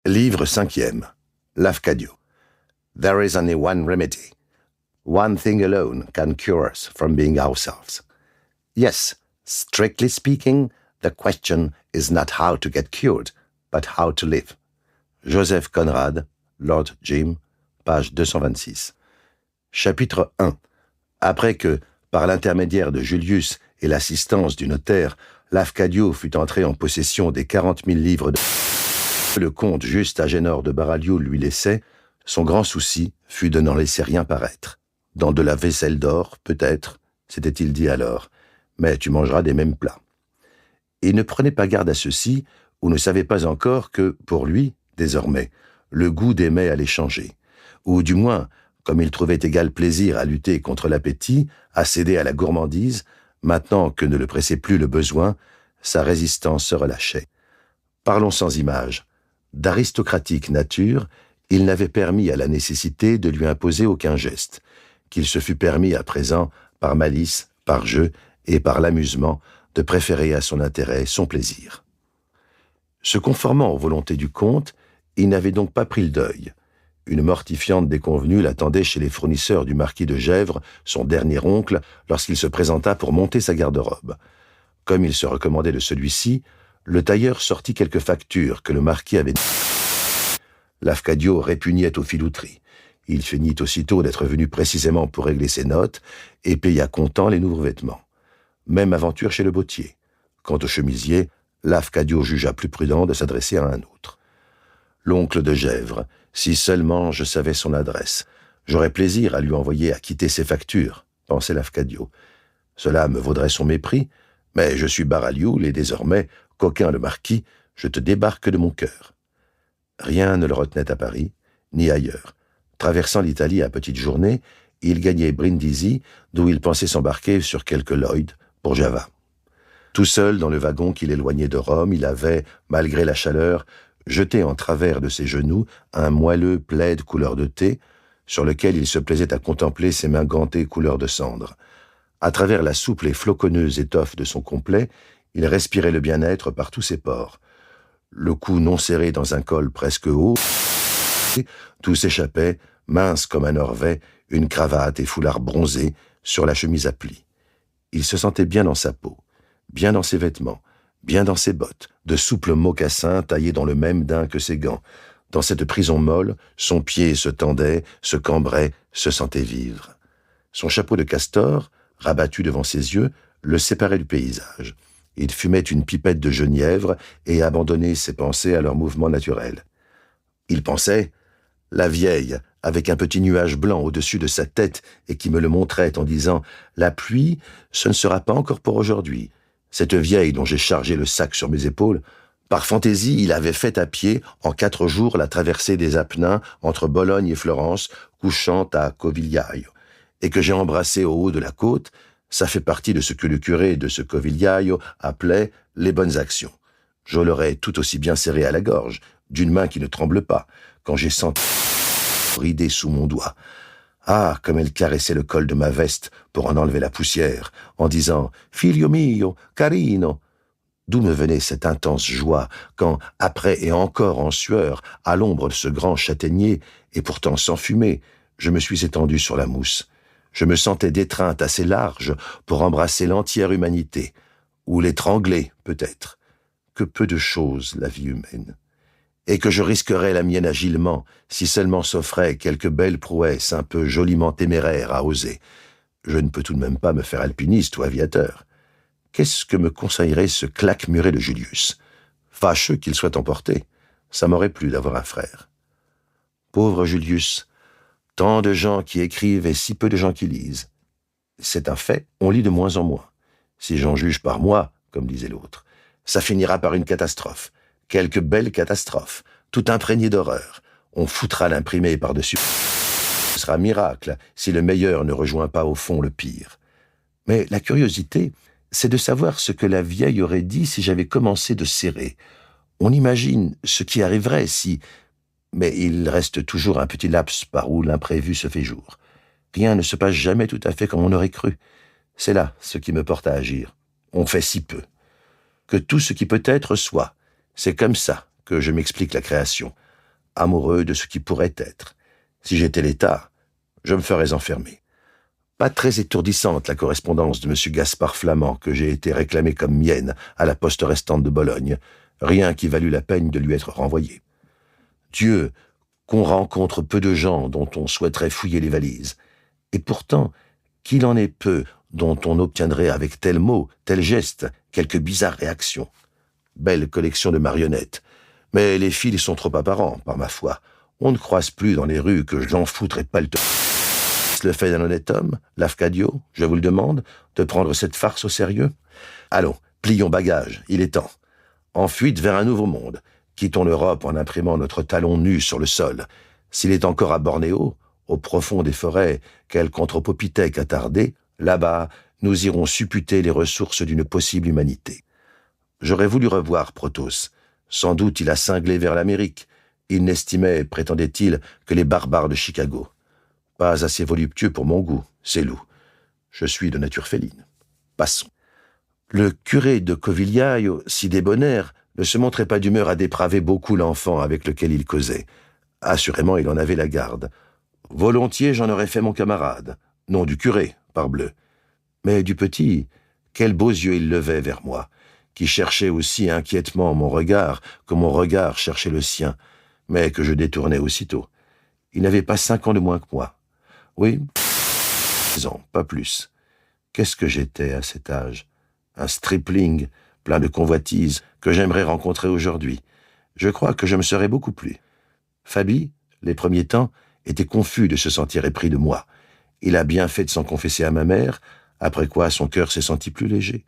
Livre 5e. Lafcadio. There is only one remedy. One thing alone can cure us from being ourselves. Yes, strictly speaking, the question is not how to get cured, but how to live. Joseph Conrad, Lord Jim, page 226. Chapitre 1. Après que, par l'intermédiaire de Julius et l'assistance du notaire, Lafcadio fut entré en possession des 40 000 livres de le comte Juste Agénor de Baralliou lui laissait, son grand souci fut de n'en laisser rien paraître. Dans de la vaisselle d'or, peut-être, s'était-il dit alors, mais tu mangeras des mêmes plats. Il ne prenait pas garde à ceci, ou ne savait pas encore que, pour lui, désormais, le goût des mets allait changer, ou du moins, comme il trouvait égal plaisir à lutter contre l'appétit, à céder à la gourmandise, maintenant que ne le pressait plus le besoin, sa résistance se relâchait. Parlons sans image. D'aristocratique nature, il n'avait permis à la nécessité de lui imposer aucun geste, qu'il se fût permis à présent, par malice, par jeu et par l'amusement, de préférer à son intérêt son plaisir. Se conformant aux volontés du comte, il n'avait donc pas pris le deuil. Une mortifiante déconvenue l'attendait chez les fournisseurs du marquis de Gesvres, son dernier oncle, lorsqu'il se présenta pour monter sa garde-robe. Comme il se recommandait de celui-ci, le tailleur sortit quelques factures que le marquis avait... Lafcadio répugnait aux filouteries. Il feignit aussitôt d'être venu précisément pour régler ses notes et paya comptant les nouveaux vêtements. Même aventure chez le bottier. Quant au chemisier, Lafcadio jugea plus prudent de s'adresser à un autre. L'oncle de Gesvres, si seulement je savais son adresse. J'aurais plaisir à lui envoyer acquitter ses factures, pensait Lafcadio. Cela me vaudrait son mépris, mais je suis Baralliou et désormais, coquin le marquis, je te débarque de mon cœur. Rien ne le retenait à Paris, ni ailleurs. Traversant l'Italie à petite journée, il gagnait Brindisi, d'où il pensait s'embarquer sur quelque Lloyd pour Java. Tout seul dans le wagon qui l'éloignait de Rome, il avait, malgré la chaleur, jeté en travers de ses genoux un moelleux plaid couleur de thé, sur lequel il se plaisait à contempler ses mains gantées couleur de cendre. À travers la souple et floconneuse étoffe de son complet, il respirait le bien-être par tous ses pores. Le cou non serré dans un col presque haut, tout s'échappait, mince comme un orvet, une cravate et foulard bronzé sur la chemise à plis. Il se sentait bien dans sa peau, bien dans ses vêtements, bien dans ses bottes, de souples mocassins taillés dans le même daim que ses gants. Dans cette prison molle, son pied se tendait, se cambrait, se sentait vivre. Son chapeau de castor, rabattu devant ses yeux, le séparait du paysage. Il fumait une pipette de genièvre et abandonnait ses pensées à leur mouvement naturel. Il pensait, la vieille, avec un petit nuage blanc au-dessus de sa tête et qui me le montrait en disant « La pluie, ce ne sera pas encore pour aujourd'hui. » Cette vieille dont j'ai chargé le sac sur mes épaules, par fantaisie, il avait fait à pied, en 4 jours, la traversée des Apennins entre Bologne et Florence, couchant à Covigliaio, et que j'ai embrassé au haut de la côte. Ça fait partie de ce que le curé de ce Covigliaio appelait les bonnes actions. Je l'aurais tout aussi bien serré à la gorge, d'une main qui ne tremble pas, quand j'ai senti rider sous mon doigt. Ah, comme elle caressait le col de ma veste pour en enlever la poussière, en disant « Figlio mio, carino ». D'où me venait cette intense joie quand, après et encore en sueur, à l'ombre de ce grand châtaignier, et pourtant sans fumée, je me suis étendu sur la mousse. Je me sentais d'étreinte assez large pour embrasser l'entière humanité, ou l'étrangler, peut-être. Que peu de choses, la vie humaine. Et que je risquerais la mienne agilement, si seulement s'offrait quelque belle prouesse un peu joliment téméraire à oser. Je ne peux tout de même pas me faire alpiniste ou aviateur. Qu'est-ce que me conseillerait ce claque-muret de Julius? Fâcheux qu'il soit emporté, ça m'aurait plu d'avoir un frère. Pauvre Julius, tant de gens qui écrivent et si peu de gens qui lisent. C'est un fait, on lit de moins en moins. Si j'en juge par moi, comme disait l'autre, ça finira par une catastrophe. Quelque belle catastrophe, tout imprégné d'horreur. On foutra l'imprimé par-dessus. Ce sera miracle si le meilleur ne rejoint pas au fond le pire. Mais la curiosité, c'est de savoir ce que la vieille aurait dit si j'avais commencé de serrer. On imagine ce qui arriverait si... Mais il reste toujours un petit laps par où l'imprévu se fait jour. Rien ne se passe jamais tout à fait comme on aurait cru. C'est là ce qui me porte à agir. On fait si peu. Que tout ce qui peut être soit. C'est comme ça que je m'explique la création. amoureux de ce qui pourrait être. Si j'étais l'État, je me ferais enfermer. Pas très étourdissante la correspondance de M. Gaspard Flamand que j'ai été réclamé comme mienne à la poste restante de Bologne, rien qui valut la peine de lui être renvoyé. Dieu, qu'on rencontre peu de gens dont on souhaiterait fouiller les valises. Et pourtant, qu'il en est peu dont on obtiendrait avec tel mot, tel geste, quelque bizarre réaction. Belle collection de marionnettes. Mais les fils sont trop apparents, par ma foi. On ne croise plus dans les rues que Jean Foutre et Palto. Le fait d'un honnête homme, Lafcadio, je vous le demande, de prendre cette farce au sérieux? Allons, plions bagages, il est temps. En fuite vers un nouveau monde. Quittons l'Europe en imprimant notre talon nu sur le sol. S'il est encore à Bornéo, au profond des forêts, quelque anthropopithèque attardé, là-bas, nous irons supputer les ressources d'une possible humanité. J'aurais voulu revoir Protos. Sans doute il a cinglé vers l'Amérique. Il n'estimait, prétendait-il, que les barbares de Chicago. Pas assez voluptueux pour mon goût, c'est loup. Je suis de nature féline. Passons. Le curé de Covigliaio, si débonnaire, ne se montrait pas d'humeur à dépraver beaucoup l'enfant avec lequel il causait. Assurément, il en avait la garde. Volontiers, j'en aurais fait mon camarade. Non du curé, parbleu. Mais du petit, quels beaux yeux il levait vers moi, qui cherchait aussi inquiètement mon regard que mon regard cherchait le sien, mais que je détournais aussitôt. Il n'avait pas 5 ans de moins que moi. Oui, 10 ans, pas plus. Qu'est-ce que j'étais à cet âge? Un stripling, plein de convoitises, que j'aimerais rencontrer aujourd'hui. Je crois que je me serais beaucoup plu. Fabi, les premiers temps, était confus de se sentir épris de moi. Il a bien fait de s'en confesser à ma mère, après quoi son cœur s'est senti plus léger.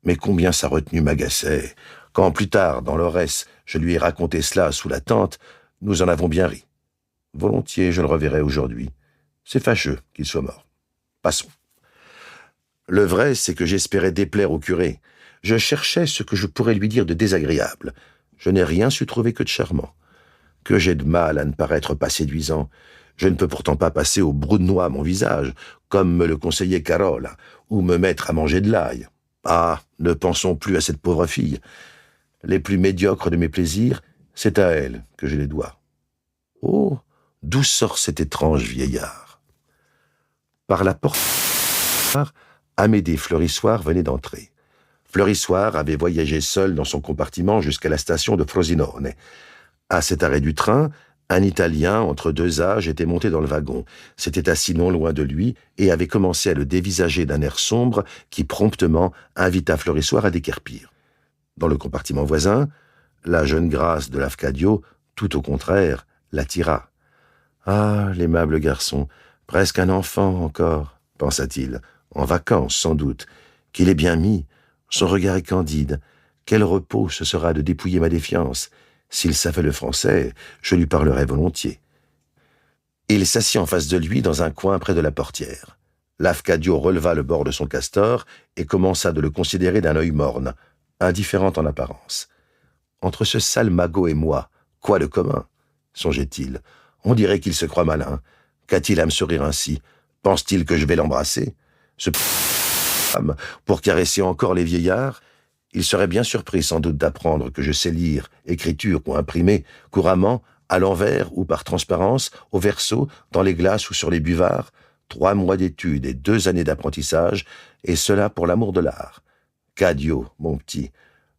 Mais combien sa retenue m'agaçait. Quand plus tard, dans l'Aurès, je lui ai raconté cela sous la tente, nous en avons bien ri. Volontiers, je le reverrai aujourd'hui. C'est fâcheux qu'il soit mort. Passons. Le vrai, c'est que j'espérais déplaire au curé. Je cherchais ce que je pourrais lui dire de désagréable. Je n'ai rien su trouver que de charmant. Que j'ai de mal à ne paraître pas séduisant. Je ne peux pourtant pas passer au brou de noix mon visage, comme me le conseillait Carola, ou me mettre à manger de l'ail. Ah, ne pensons plus à cette pauvre fille. Les plus médiocres de mes plaisirs, c'est à elle que je les dois. Oh, d'où sort cet étrange vieillard? Par la porte, Amédée Fleurissoir venait d'entrer. Fleurissoir avait voyagé seul dans son compartiment jusqu'à la station de Frosinone. À cet arrêt du train, un Italien entre deux âges était monté dans le wagon, s'était assis non loin de lui et avait commencé à le dévisager d'un air sombre qui promptement invita Fleurissoir à déguerpir. Dans le compartiment voisin, la jeune grâce de Lafcadio, tout au contraire, l'attira. « Ah, l'aimable garçon, presque un enfant encore, pensa-t-il, en vacances sans doute, qu'il est bien mis, son regard est candide, quel repos ce sera de dépouiller ma défiance. S'il savait le français, je lui parlerais volontiers. » Il s'assit en face de lui dans un coin près de la portière. Lafcadio releva le bord de son castor et commença de le considérer d'un œil morne, indifférent en apparence. « Entre ce sale magot et moi, quoi de commun ?» songeait-il. « On dirait qu'il se croit malin. Qu'a-t-il à me sourire ainsi? Pense-t-il que je vais l'embrasser? Ce femme, pour caresser encore les vieillards? Il serait bien surpris sans doute d'apprendre que je sais lire, écriture ou imprimer, couramment, à l'envers ou par transparence, au verso, dans les glaces ou sur les buvards, 3 mois d'études et 2 années d'apprentissage, et cela pour l'amour de l'art. Cadio, mon petit,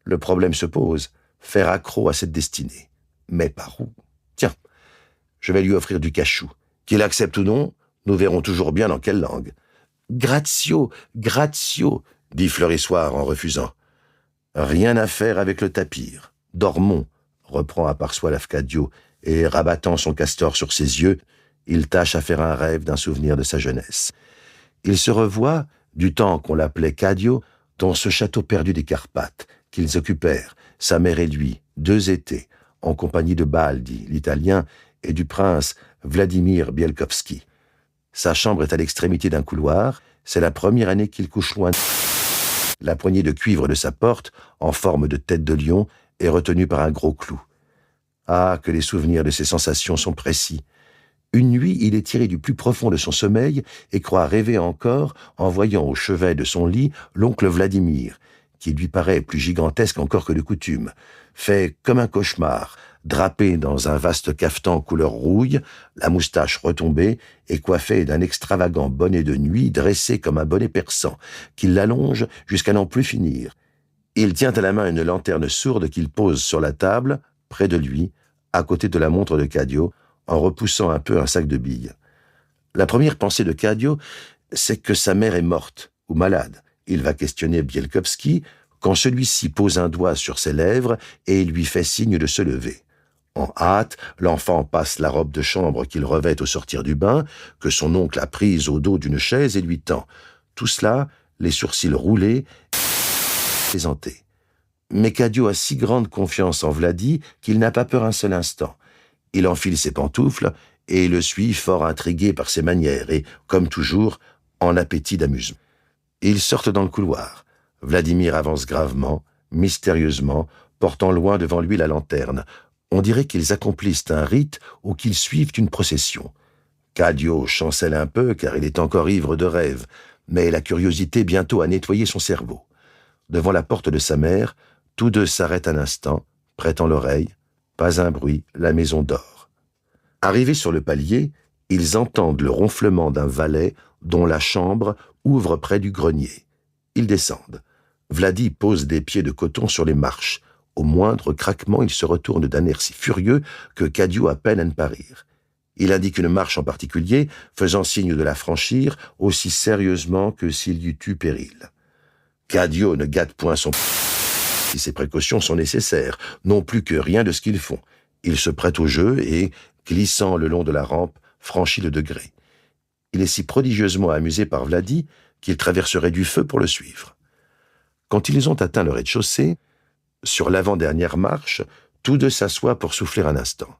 le problème se pose, faire accroc à cette destinée. Mais par où? Tiens, je vais lui offrir du cachou. Qu'il accepte ou non, nous verrons toujours bien dans quelle langue. « Grazio, grazio » dit Fleurissoir en refusant. « Rien à faire avec le tapir. Dormons » reprend à part soi Lafcadio, et rabattant son castor sur ses yeux, il tâche à faire un rêve d'un souvenir de sa jeunesse. Il se revoit, du temps qu'on l'appelait Cadio, dans ce château perdu des Carpates, qu'ils occupèrent, sa mère et lui, 2 étés, en compagnie de Baldi, l'Italien, et du prince Vladimir Bielkowski. Sa chambre est à l'extrémité d'un couloir, c'est la première année qu'il couche loin. La poignée de cuivre de sa porte, en forme de tête de lion, est retenue par un gros clou. Ah, que les souvenirs de ces sensations sont précis. Une nuit, il est tiré du plus profond de son sommeil et croit rêver encore en voyant au chevet de son lit l'oncle Vladimir, qui lui paraît plus gigantesque encore que de coutume, fait comme un cauchemar, drapé dans un vaste cafetan couleur rouille, la moustache retombée et coiffé d'un extravagant bonnet de nuit dressé comme un bonnet persan, qui l'allonge jusqu'à n'en plus finir. Il tient à la main une lanterne sourde qu'il pose sur la table, près de lui, à côté de la montre de Cadio, en repoussant un peu un sac de billes. La première pensée de Cadio, c'est que sa mère est morte ou malade. Il va questionner Bielkowski quand celui-ci pose un doigt sur ses lèvres et lui fait signe de se lever. En hâte, l'enfant passe la robe de chambre qu'il revêt au sortir du bain, que son oncle a prise au dos d'une chaise et lui tend. Tout cela, les sourcils roulés, plaisanté. Mais Cadio a si grande confiance en Vladi qu'il n'a pas peur un seul instant. Il enfile ses pantoufles et le suit fort intrigué par ses manières et, comme toujours, en appétit d'amusement. Ils sortent dans le couloir. Vladimir avance gravement, mystérieusement, portant loin devant lui la lanterne. On dirait qu'ils accomplissent un rite ou qu'ils suivent une procession. Cadio chancelle un peu car il est encore ivre de rêve, mais la curiosité bientôt a nettoyé son cerveau. Devant la porte de sa mère, tous deux s'arrêtent un instant, prêtant l'oreille. Pas un bruit, la maison dort. Arrivés sur le palier, ils entendent le ronflement d'un valet dont la chambre ouvre près du grenier. Ils descendent. Vladi pose des pieds de coton sur les marches. Au moindre craquement, il se retourne d'un air si furieux que Cadio a peine à ne pas rire. Il indique une marche en particulier, faisant signe de la franchir aussi sérieusement que s'il y eût eu péril. Cadio ne gâte point son si ces précautions sont nécessaires, non plus que rien de ce qu'ils font. Il se prête au jeu et, glissant le long de la rampe, franchit le degré. Il est si prodigieusement amusé par Vladi qu'il traverserait du feu pour le suivre. Quand ils ont atteint le rez-de-chaussée, sur l'avant-dernière marche, tous deux s'assoient pour souffler un instant.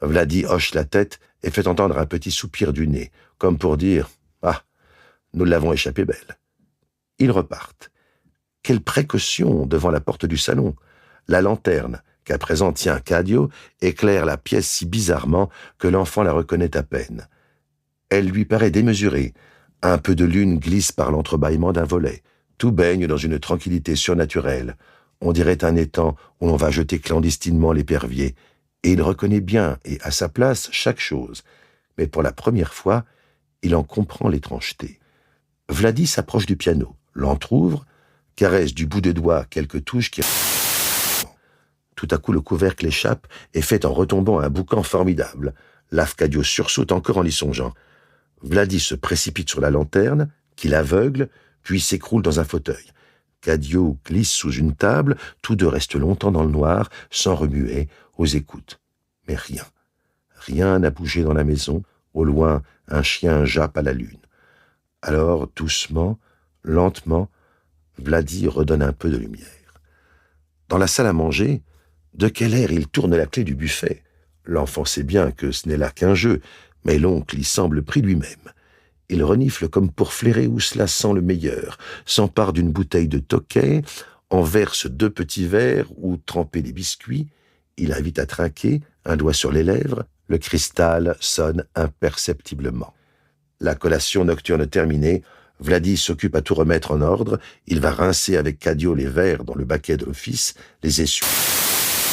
Vladi hoche la tête et fait entendre un petit soupir du nez, comme pour dire « Ah, nous l'avons échappé belle ». Ils repartent. Quelle précaution devant la porte du salon! La lanterne, qu'à présent tient Cadio, éclaire la pièce si bizarrement que l'enfant la reconnaît à peine. Elle lui paraît démesurée. Un peu de lune glisse par l'entrebâillement d'un volet. Tout baigne dans une tranquillité surnaturelle. On dirait un étang où l'on va jeter clandestinement l'épervier. Et il reconnaît bien, et à sa place, chaque chose. Mais pour la première fois, il en comprend l'étrangeté. Vladi s'approche du piano, l'entr'ouvre, caresse du bout des doigts quelques touches qui... Tout à coup, le couvercle échappe et fait en retombant un boucan formidable. Lafcadio sursaute encore en y songeant. Vladi se précipite sur la lanterne, qui l'aveugle, puis s'écroule dans un fauteuil. Cadio glisse sous une table, tous deux restent longtemps dans le noir, sans remuer, aux écoutes. Mais rien. Rien n'a bougé dans la maison. Au loin, un chien jappe à la lune. Alors, doucement, lentement, Vladi redonne un peu de lumière. Dans la salle à manger, de quel air il tourne la clé du buffet. L'enfant sait bien que ce n'est là qu'un jeu, mais l'oncle y semble pris lui-même. Il renifle comme pour flairer où cela sent le meilleur, s'empare d'une bouteille de Tokay, en verse 2 petits verres où tremper des biscuits. Il invite à trinquer, un doigt sur les lèvres, le cristal sonne imperceptiblement. La collation nocturne terminée, Vladi s'occupe à tout remettre en ordre. Il va rincer avec Cadio les verres dans le baquet de l'office, les essuie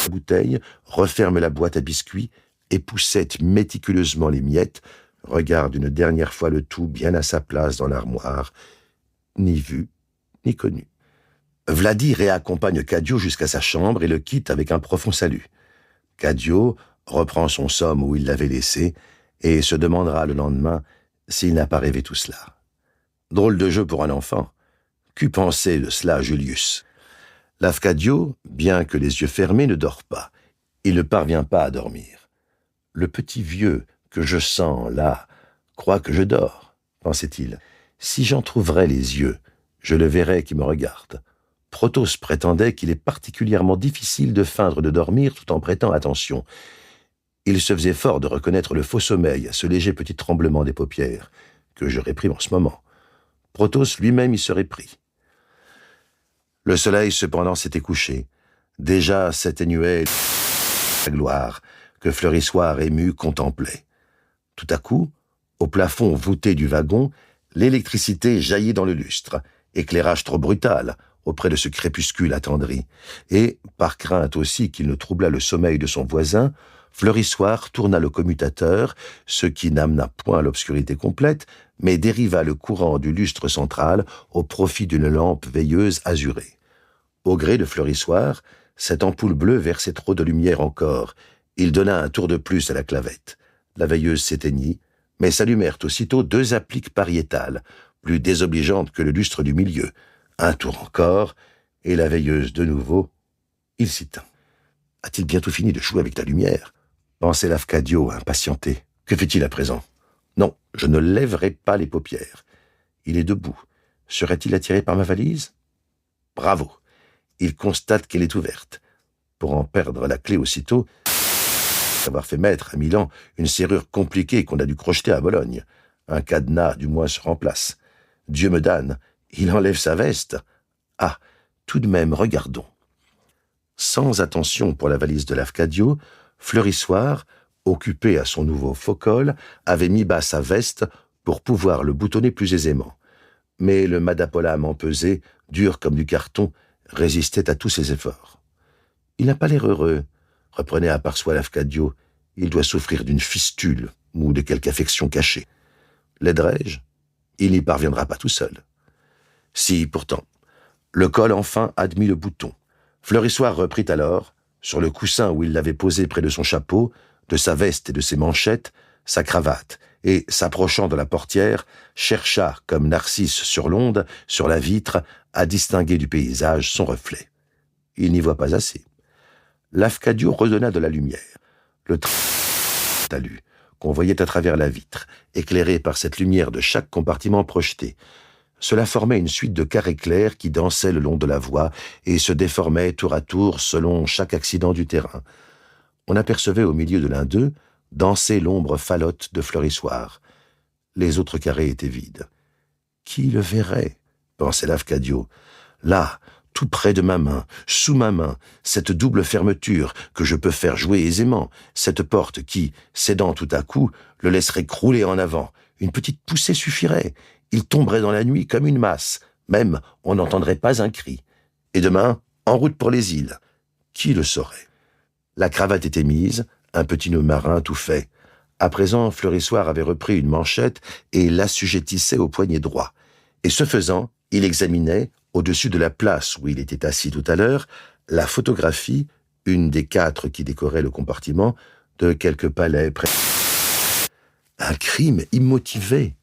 la bouteille, referme la boîte à biscuits, époussette méticuleusement les miettes, regarde une dernière fois le tout bien à sa place dans l'armoire. Ni vu, ni connu. Vladi réaccompagne Cadio jusqu'à sa chambre et le quitte avec un profond salut. Cadio reprend son somme où il l'avait laissé et se demandera le lendemain s'il n'a pas rêvé tout cela. Drôle de jeu pour un enfant. Qu'eût pensé de cela Julius? Lafcadio, bien que les yeux fermés, ne dort pas. Il ne parvient pas à dormir. Le petit vieux que je sens là croit que je dors, pensait-il. Si j'en trouverais les yeux, je le verrais qui me regarde. Protos prétendait qu'il est particulièrement difficile de feindre de dormir tout en prêtant attention. Il se faisait fort de reconnaître le faux sommeil à ce léger petit tremblement des paupières, que je réprime en ce moment. Protos lui-même y serait pris. Le soleil, cependant, s'était couché. Déjà s'atténuait la gloire que Fleurissoir ému contemplait. Tout à coup, au plafond voûté du wagon, l'électricité jaillit dans le lustre. Éclairage trop brutal. auprès de ce crépuscule attendri, et, par crainte aussi qu'il ne troublât le sommeil de son voisin, Fleurissoir tourna le commutateur, ce qui n'amena point l'obscurité complète, mais dériva le courant du lustre central au profit d'une lampe veilleuse azurée. Au gré de Fleurissoir, cette ampoule bleue versait trop de lumière encore. Il donna un tour de plus à la clavette. La veilleuse s'éteignit, mais s'allumèrent aussitôt 2 appliques pariétales, plus désobligeantes que le lustre du milieu. Un tour encore, et la veilleuse de nouveau. Il s'y tint. A-t-il bientôt fini de jouer avec la lumière? Pensait Lafcadio, impatienté. Que fait-il à présent? Non, je ne lèverai pas les paupières. Il est debout. Serait-il attiré par ma valise? Bravo. Il constate qu'elle est ouverte. Pour en perdre la clé aussitôt, avoir fait mettre à Milan une serrure compliquée qu'on a dû crocheter à Bologne. Un cadenas, du moins, se remplace. Dieu me damne, il enlève sa veste. Ah, tout de même, regardons. Sans attention pour la valise de Lafcadio, Fleurissoir, occupé à son nouveau faux-col, avait mis bas sa veste pour pouvoir le boutonner plus aisément. Mais le madapolame empesé, dur comme du carton, résistait à tous ses efforts. « Il n'a pas l'air heureux », reprenait à part soi Lafcadio. « Il doit souffrir d'une fistule ou de quelque affection cachée. L'aiderai-je? Il n'y parviendra pas tout seul. » Si, pourtant. Le col enfin admit le bouton. Fleurissoir reprit alors, sur le coussin où il l'avait posé près de son chapeau, de sa veste et de ses manchettes, sa cravate, et, s'approchant de la portière, chercha, comme Narcisse sur l'onde, sur la vitre, à distinguer du paysage son reflet. Il n'y voit pas assez. Lafcadio redonna de la lumière. Le talus, qu'on voyait à travers la vitre, éclairé par cette lumière de chaque compartiment projeté. Cela formait une suite de carrés clairs qui dansaient le long de la voie et se déformaient tour à tour selon chaque accident du terrain. On apercevait au milieu de l'un d'eux danser l'ombre falote de Fleurissoir. Les autres carrés étaient vides. Qui le verrait? Pensait Lafcadio. Là, tout près de ma main, sous ma main, cette double fermeture que je peux faire jouer aisément, cette porte qui, cédant tout à coup, le laisserait crouler en avant. Une petite poussée suffirait. Il tomberait dans la nuit comme une masse. Même, on n'entendrait pas un cri. Et demain, en route pour les îles. Qui le saurait? La cravate était mise, un petit nœud marin tout fait. À présent, Fleurissoir avait repris une manchette et l'assujettissait au poignet droit. Et ce faisant, il examinait, au-dessus de la place où il était assis tout à l'heure, la photographie, une des 4 qui décoraient le compartiment, de quelques palais près. Un crime immotivé,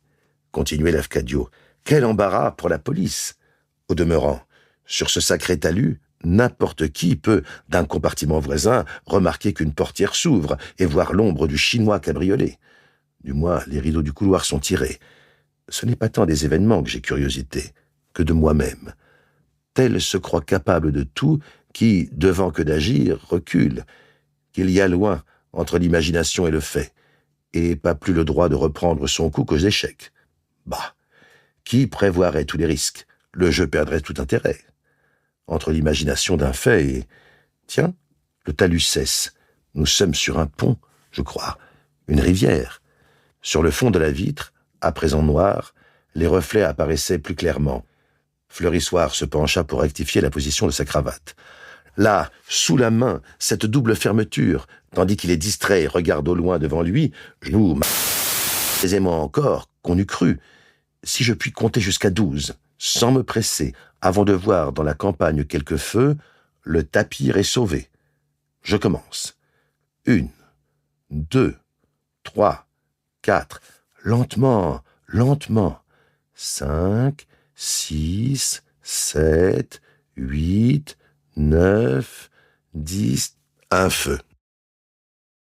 continuait Lafcadio. Quel embarras pour la police! Au demeurant, sur ce sacré talus, n'importe qui peut, d'un compartiment voisin, remarquer qu'une portière s'ouvre et voir l'ombre du Chinois cabriolet. Du moins, les rideaux du couloir sont tirés. Ce n'est pas tant des événements que j'ai curiosité, que de moi-même. Tel se croit capable de tout qui, devant que d'agir, recule, qu'il y a loin entre l'imagination et le fait, et pas plus le droit de reprendre son coup qu'aux échecs. Bah, qui prévoirait tous les risques? Le jeu perdrait tout intérêt. Entre l'imagination d'un fait et... Tiens, le talus cesse. Nous sommes sur un pont, je crois, une rivière. Sur le fond de la vitre, à présent noir, les reflets apparaissaient plus clairement. Fleurissoir se pencha pour rectifier la position de sa cravate. Là, sous la main, cette double fermeture, tandis qu'il est distrait et regarde au loin devant lui, joue aisément encore qu'on eût cru. Si je puis compter jusqu'à 12, sans me presser, avant de voir dans la campagne quelques feux, le tapir est sauvé. Je commence. 1, 2, 3, 4, lentement, lentement. 5, 6, 7, 8, 9, 10, un feu.